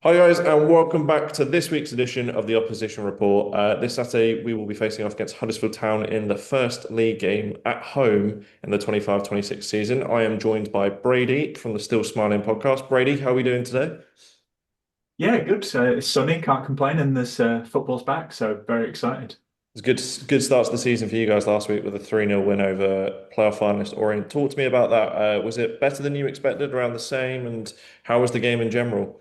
Hi guys, and welcome back to this week's edition of the Opposition Report. This Saturday, we will be facing off against Huddersfield Town in the first league game at home in the 25-26 season. I am joined by Brady from the Still Smiling podcast. Brady, how are we doing today? Yeah, good. It's sunny, can't complain, and there's football's back, so very excited. It's good start to the season for you guys last week with a 3-0 win over playoff finalist Orient. Talk to me about that. Was it better than you expected, around the same, and how was the game in general?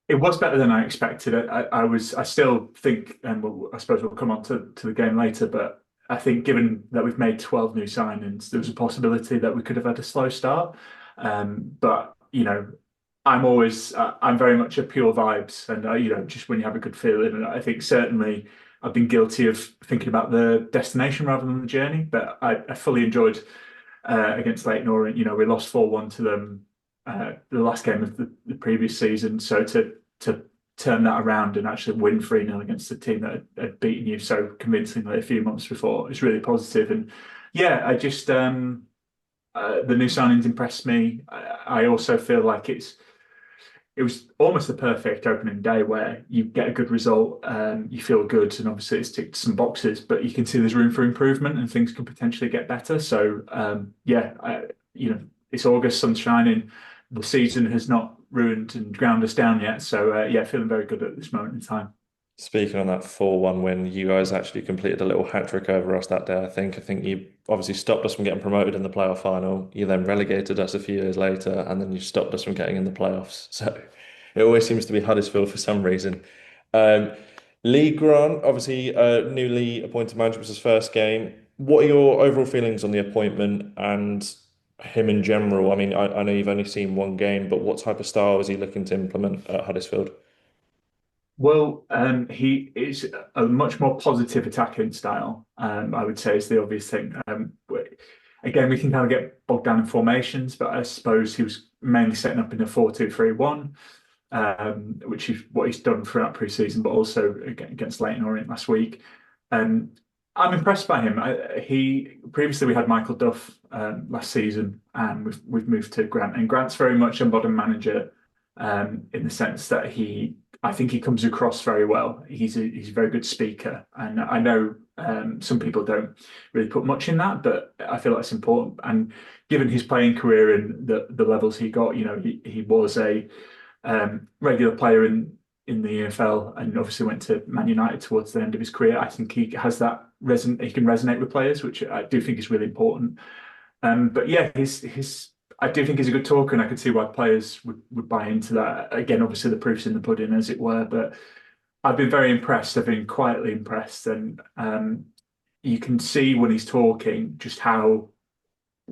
It was better than I expected. I still think, and I suppose we'll come on to the game later, but I think given that we've made 12 new signings, there was a possibility that we could have had a slow start. But I'm very much a pure vibes, and just when you have a good feeling, and I think certainly I've been guilty of thinking about the destination rather than the journey, but I fully enjoyed against Leyton Orient. We lost 4-1 to them the last game of the previous season. So to turn that around and actually win 3-0 against a team that had beaten you so convincingly a few months before is really positive. And yeah, the new signings impressed me. I also feel like it was almost the perfect opening day where you get a good result, you feel good, and obviously it's ticked some boxes, but you can see there's room for improvement and things can potentially get better. So it's August, sun's shining, the season has not ruined and ground us down yet. So yeah, feeling very good at this moment in time. Speaking on that 4-1 win, you guys actually completed a little hat trick over us that day, I think. I think you obviously stopped us from getting promoted in the playoff final. You then relegated us a few years later, and then you stopped us from getting in the playoffs. So it always seems to be Huddersfield for some reason. Um, Lee Grant, obviously, newly appointed manager, was his first game. What are your overall feelings on the appointment and him in general? I mean, I know you've only seen one game, but what type of style is he looking to implement at Huddersfield? Well, he is a much more positive attacking style. I would say is the obvious thing. Again, we can kind of get bogged down in formations, but I suppose he was mainly setting up in a 4-2-3-1, which is what he's done throughout pre-season, but also against Leyton Orient last week. Um, I'm impressed by him. He previously we had Michael Duff last season, and we've moved to Grant, and Grant's very much a modern manager in the sense that I think he comes across very well. He's a very good speaker, and I know some people don't really put much in that, but I feel that's important. And given his playing career and the levels he got, he was a regular player in the EFL, and obviously went to Man United towards the end of his career. I think he has that he can resonate with players, which I do think is really important. But yeah, his I do think he's a good talker, and I could see why players would buy into that. Again, obviously the proof's in the pudding, as it were. But I've been very impressed. I've been quietly impressed, and you can see when he's talking just how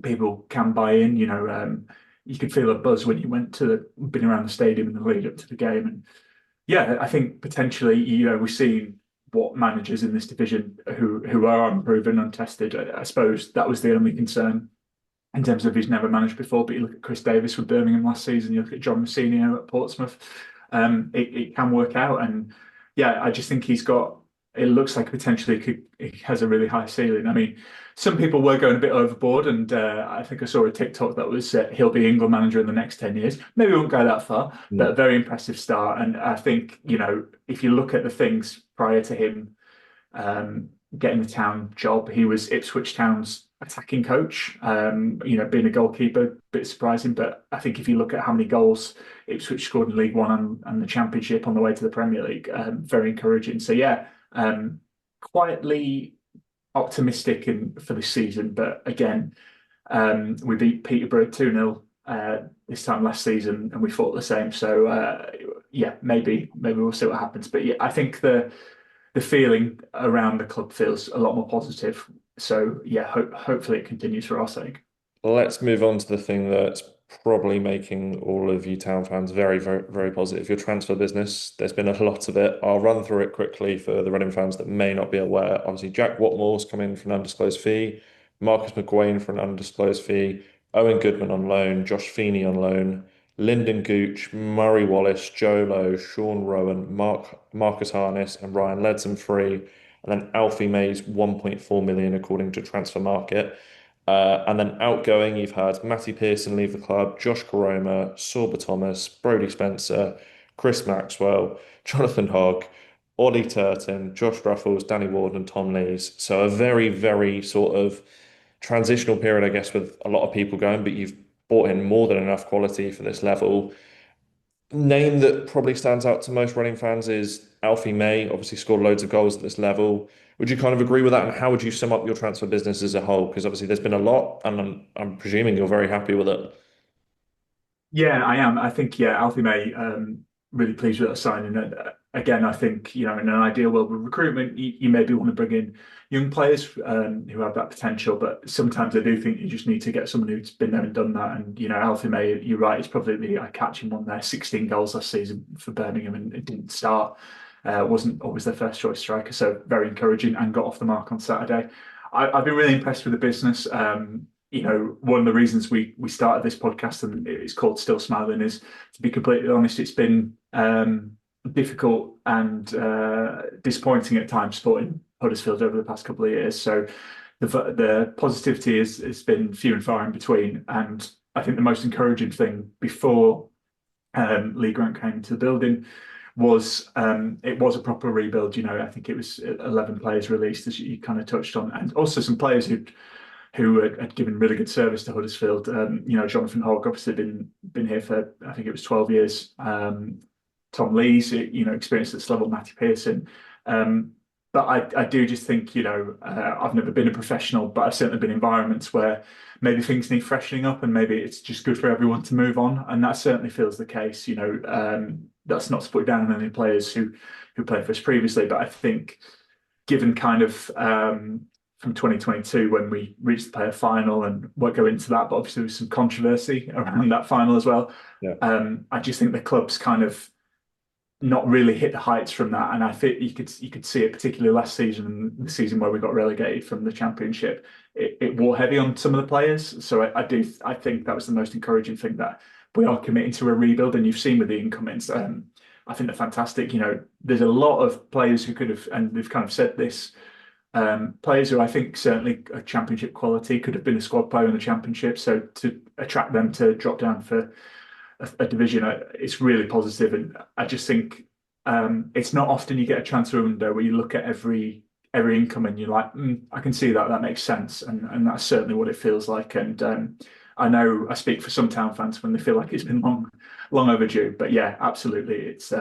people can buy in. You could feel a buzz when you been around the stadium in the lead up to the game, and yeah, I think potentially we've seen what managers in this division who are unproven, untested. I suppose that was the only concern in terms of he's never managed before. But you look at Chris Davis with Birmingham last season, you look at John Mousinho at Portsmouth. It can work out, and yeah, I just think he's got. It looks like potentially he has a really high ceiling. I mean, some people were going a bit overboard, and I think I saw a TikTok that was he'll be England manager in the next 10 years. Maybe we won't go that far, but a very impressive start. And I think if you look at the things prior to him getting the Town job. He was Ipswich Town's attacking coach. Being a goalkeeper, a bit surprising, but I think if you look at how many goals Ipswich scored in League One and the Championship on the way to the Premier League, very encouraging. So yeah, quietly optimistic for this season. But again, we beat Peterborough 2-0 this time last season, and we fought the same. So yeah, maybe we'll see what happens. But yeah, I think the feeling around the club feels a lot more positive. So yeah, hopefully it continues for our sake. Let's move on to the thing that's probably making all of you Town fans very, very, very positive. Your transfer business, there's been a lot of it. I'll run through it quickly for the Reading fans that may not be aware. Obviously, Jack Watmore's come in for an undisclosed fee, Marcus McGuane for an undisclosed fee, Owen Goodman on loan, Josh Feeney on loan, Lyndon Gooch, Murray Wallace, Joe Lowe, Sean Rowan, Marcus Harness, and Ryan Ledson free. And then Alfie May's 1.4 million according to Transfer Market. And then outgoing, you've had Matty Pearson leave the club, Josh Koroma, Sorba Thomas, Brody Spencer, Chris Maxwell, Jonathan Hogg, Ollie Turton, Josh Ruffles, Danny Ward, and Tom Lees. So a very, very sort of transitional period, I guess, with a lot of people going, but you've brought in more than enough quality for this level. Name that probably stands out to most running fans is Alfie May, obviously scored loads of goals at this level. Would you kind of agree with that? And how would you sum up your transfer business as a whole? Because obviously there's been a lot, and I'm presuming you're very happy with it. Yeah, I am. I think, yeah, Alfie May, really pleased with that signing. And again, I think, in an ideal world with recruitment, you maybe want to bring in young players who have that potential. But sometimes I do think you just need to get someone who's been there and done that. And, Alfie May, you're right, it's probably the eye-catching one there. 16 goals last season for Birmingham, and it didn't start. Wasn't always their first choice striker. So very encouraging, and got off the mark on Saturday. I've been really impressed with the business. One of the reasons we started this podcast, and it's called Still Smiling, is, to be completely honest, it's been difficult and disappointing at times supporting Huddersfield over the past couple of years. So the positivity has been few and far in between. And I think the most encouraging thing before Lee Grant came into the building was it was a proper rebuild. I think it was 11 players released, as you kind of touched on, and also some players who had given really good service to Huddersfield. Jonathan Hogg obviously been here for, I think it was 12 years. Tom Lees, experienced at this level, Matty Pearson. But I do just think, I've never been a professional, but I've certainly been in environments where maybe things need freshening up, and maybe it's just good for everyone to move on. And that certainly feels the case. That's not to put down on any players who played for us previously, but I think given kind of from 2022 when we reached the player final, and won't go into that, but obviously there was some controversy around that final as well. Yeah. I just think the club's kind of not really hit the heights from that, and I think you could see it particularly last season and the season where we got relegated from the Championship. It wore heavy on some of the players, so I think that was the most encouraging thing, that we are committing to a rebuild, and you've seen with the incomings. I think they're fantastic. There's a lot of players who could have, and they've kind of said this. Players who I think certainly a championship quality, could have been a squad player in the championship. So to attract them to drop down for a division, it's really positive. And I just think it's not often you get a transfer window where you look at every income and you're like, I can see that makes sense. And that's certainly what it feels like. And I know I speak for some Town fans when they feel like it's been long overdue. But yeah, absolutely, it's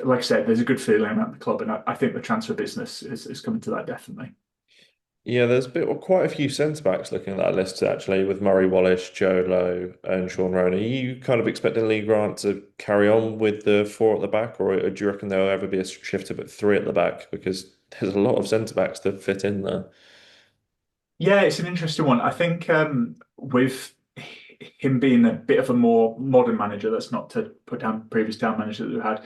like I said, there's a good feeling around the club, and I think the transfer business is coming to that, definitely. Yeah, there's quite a few centre backs looking at that list actually, with Murray Wallace, Joe Lowe, and Sean Rowan. Are you kind of expecting Lee Grant to carry on with the four at the back, or do you reckon there'll ever be a shift to put three at the back? Because there's a lot of centre backs to fit in there. Yeah, it's an interesting one. I think with him being a bit of a more modern manager, that's not to put down previous Town managers that we've had.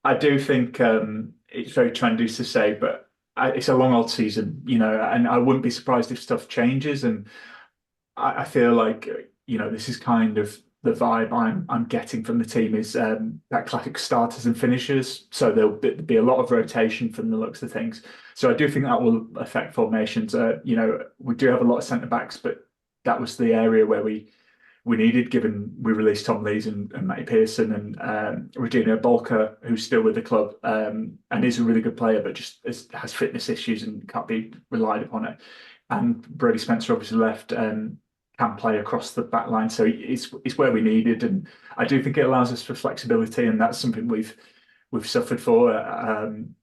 I do think it's very trendy to say, but it's a long old season, and I wouldn't be surprised if stuff changes. And I feel like this is kind of the vibe I'm getting from the team, is that classic starters and finishers. So there'll be a lot of rotation from the looks of things. So I do think that will affect formations. We do have a lot of centre backs, but that was the area where we needed, given we released Tom Lees and Matty Pearson and Regina Bolker, who's still with the club and is a really good player, but just has fitness issues and can't be relied upon it. And Brady Spencer obviously left, can play across the back line, so it's where we needed. And I do think it allows us for flexibility, and that's something we've suffered for. I'm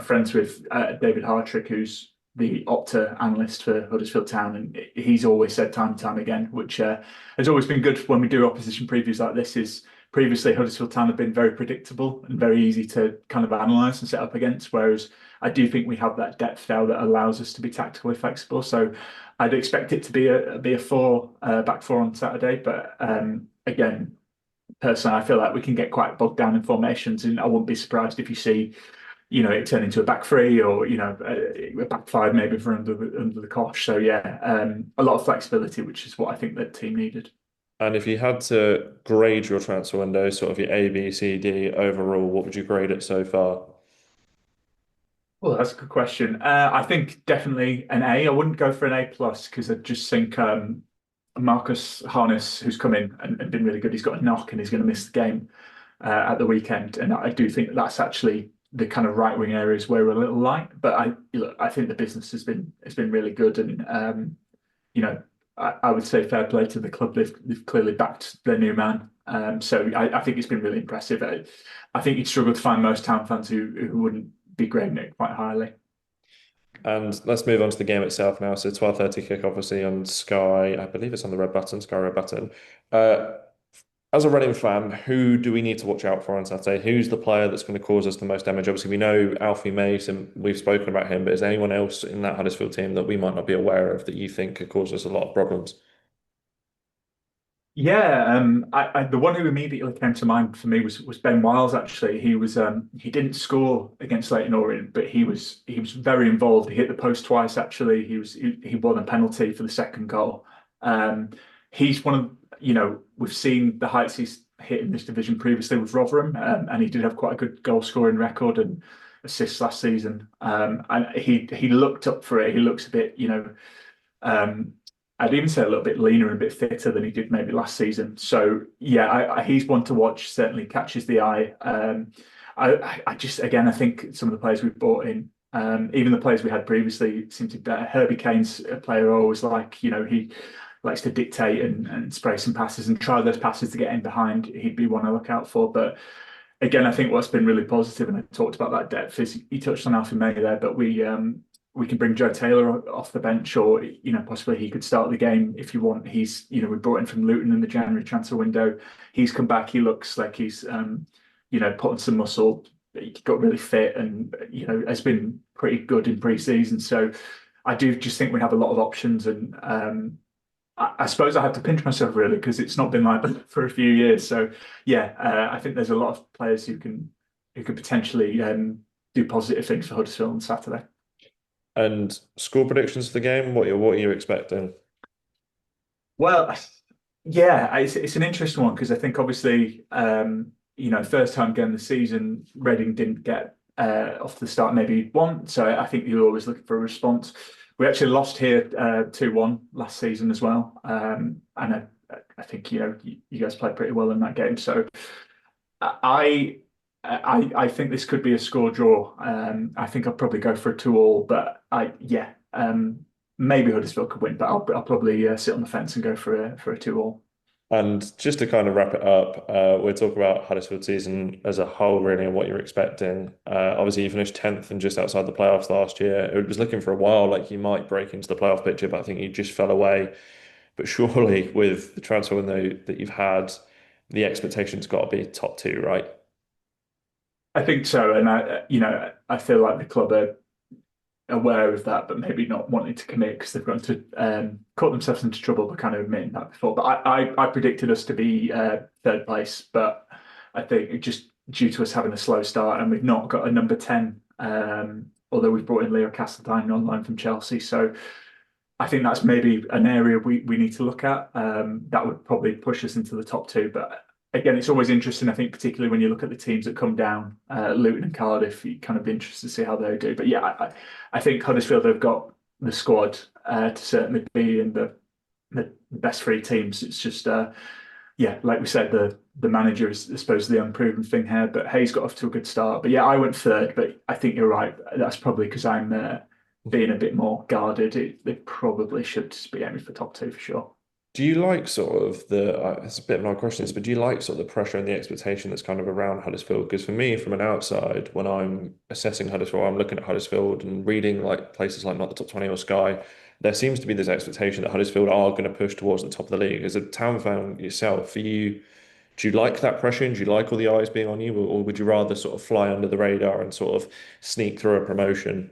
friends with David Hartrick, who's the Opta analyst for Huddersfield Town, and he's always said time and time again, which has always been good when we do opposition previews like this, is previously Huddersfield Town have been very predictable and very easy to kind of analyse and set up against, whereas I do think we have that depth now that allows us to be tactically flexible. So I'd expect it to be a four back four on Saturday, but again, personally, I feel like we can get quite bogged down in formations, and I wouldn't be surprised if you see it turn into a back three, or a back five maybe for under the cosh. So yeah, a lot of flexibility, which is what I think the team needed. And if you had to grade your transfer window, sort of your A, B, C, D overall, what would you grade it so far? Well, that's a good question. I think definitely an A. I wouldn't go for an A plus, because I just think Marcus Harness, who's come in and been really good, he's got a knock and he's going to miss the game. at the weekend, and I do think that's actually the kind of right wing areas where we're a little light. But I think the business has been really good, and you know, I would say fair play to the club. They've clearly backed their new man. So I think it's been really impressive. I think you'd struggle to find most Town fans who wouldn't be grading it quite highly. And let's move on to the game itself now. So 12:30 kick, obviously on Sky. I believe it's on the red button, Sky Red Button. Uh, as a Reading fan, who do we need to watch out for on Saturday? Who's the player that's going to cause us the most damage? Obviously, we know Alfie Mason. We've spoken about him, but is there anyone else in that Huddersfield team that we might not be aware of that you think could cause us a lot of problems? Yeah, the one who immediately came to mind for me was Ben Wiles. Actually, he didn't score against Leyton Orient, but he was very involved. He hit the post twice. Actually, he won a penalty for the second goal. Um, he's one of we've seen the heights he's hit in this division previously with Rotherham, and he did have quite a good goal scoring record and assists last season. And he looked up for it. He looks a bit, um, I'd even say a little bit leaner and a bit fitter than he did maybe last season. So yeah, he's one to watch. Certainly catches the eye. I just again, I think some of the players we've brought in, even the players we had previously, seem to be better. Herbie Kane's a player I always like. He likes to dictate and spray some passes and try those passes to get in behind. He'd be one I look out for. But again, I think what's been really positive, and I talked about that depth, is he touched on Alfie May there, but we can bring Joe Taylor off the bench, or possibly he could start the game if you want. We brought in from Luton in the January transfer window. He's come back. He looks like he's put on some muscle. He got really fit, and has been pretty good in pre-season. So I do just think we have a lot of options, and I suppose I have to pinch myself really because it's not been like that for a few years. So yeah, I think there's a lot of players who could potentially do positive things for Huddersfield on Saturday. And score predictions for the game? What are you expecting? Well, yeah, it's an interesting one because I think obviously, first time game of the season, Reading didn't get off the start maybe you'd want. So I think you're always looking for a response. We actually lost here 2-1 last season as well. And I think, you guys played pretty well in that game. So I I think this could be a score draw. I think I'll probably go for a 2-2, but maybe Huddersfield could win, but I'll probably sit on the fence and go for a 2-2. And just to kind of wrap it up, we'll talk about Huddersfield season as a whole, really, and what you're expecting. Obviously, you finished 10th and just outside the playoffs last year. It was looking for a while like you might break into the playoff picture, but I think you just fell away. But surely, with the transfer window that you've had, the expectation's got to be top two, right? I think so, and I feel like the club are aware of that, but maybe not wanting to commit because they've gone to caught themselves into trouble by kind of admitting that before. But I predicted us to be third place, but I think just due to us having a slow start and we've not got a number 10, although we've brought in Leo Castledine on loan from Chelsea, so I think that's maybe an area we need to look at. That would probably push us into the top two, but again, it's always interesting. I think particularly when you look at the teams that come down, Luton and Cardiff, you kind of be interested to see how they do. But yeah, I think Huddersfield have got the squad to certainly be in the best three teams. It's just yeah, like we said, the manager is I suppose the unproven thing here. But Hayes got off to a good start. But yeah, I went third, but I think you're right. That's probably because I'm being a bit more guarded. They probably should be aiming for top two for sure. Do you like sort of it's a bit of an odd question, but do you like sort of the pressure and the expectation that's kind of around Huddersfield? Because for me, from an outside, when I'm assessing Huddersfield, I'm looking at Huddersfield and reading like places like not the top 20 or Sky, there seems to be this expectation that Huddersfield are going to push towards the top of the league. As a town fan yourself, do you like that pressure and do you like all the eyes being on you, or would you rather sort of fly under the radar and sort of sneak through a promotion?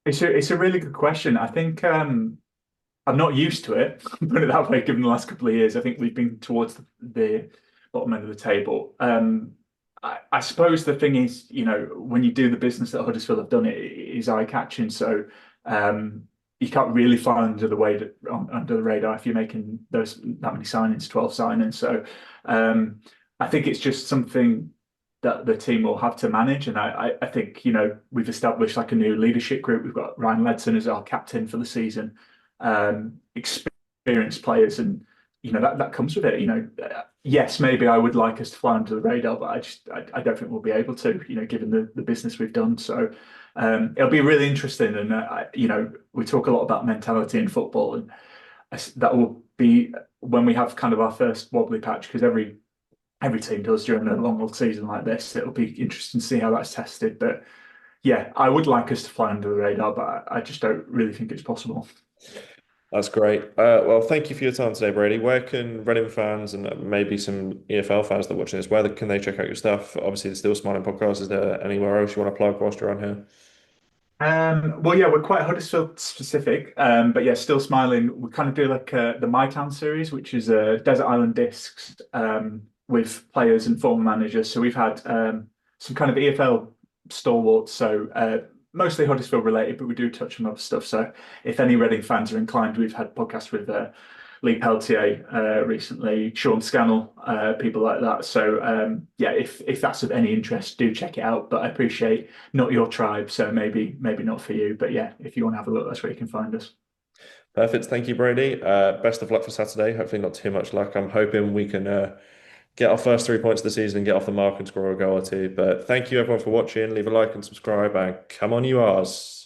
It's a really good question. I think I'm not used to it, put it that way, given the last couple of years. I think we've been towards the bottom end of the table. I suppose the thing is, when you do the business that Huddersfield have done, it is eye-catching. So you can't really fly under the radar if you're making that many signings, 12 signings. So I think it's just something that the team will have to manage. And I think, we've established like a new leadership group. We've got Ryan Ledson as our captain for the season, experienced players, and that comes with it. Yes, maybe I would like us to fly under the radar, but I don't think we'll be able to. Given the business we've done. So it'll be really interesting. And we talk a lot about mentality in football, and that will be when we have kind of our first wobbly patch because every team does during a long old season like this. It'll be interesting to see how that's tested. But yeah, I would like us to fly under the radar, but I just don't really think it's possible. That's great. Well, thank you for your time today, Brady. Where can Reading fans and maybe some EFL fans that are watching this, where can they check out your stuff? Obviously, the Still Smiling podcast. Is there anywhere else you want to plug whilst you're on here? Well, yeah, we're quite Huddersfield specific, but yeah, still smiling. We kind of do like the My Town series, which is Desert Island Discs with players and former managers. So we've had some kind of EFL stalwarts, so mostly Huddersfield related, but we do touch on other stuff. So if any Reading fans are inclined, we've had podcasts with Lee Peltier recently, Sean Scannell, people like that. So yeah, if that's of any interest, do check it out. But I appreciate not your tribe, so maybe not for you. But yeah, if you want to have a look, that's where you can find us. Perfect. Thank you, Brady. Best of luck for Saturday. Hopefully, not too much luck. I'm hoping we can get our first 3 points of the season and get off the mark and score a goal or two. But thank you, everyone, for watching. Leave a like and subscribe, and come on, you R's.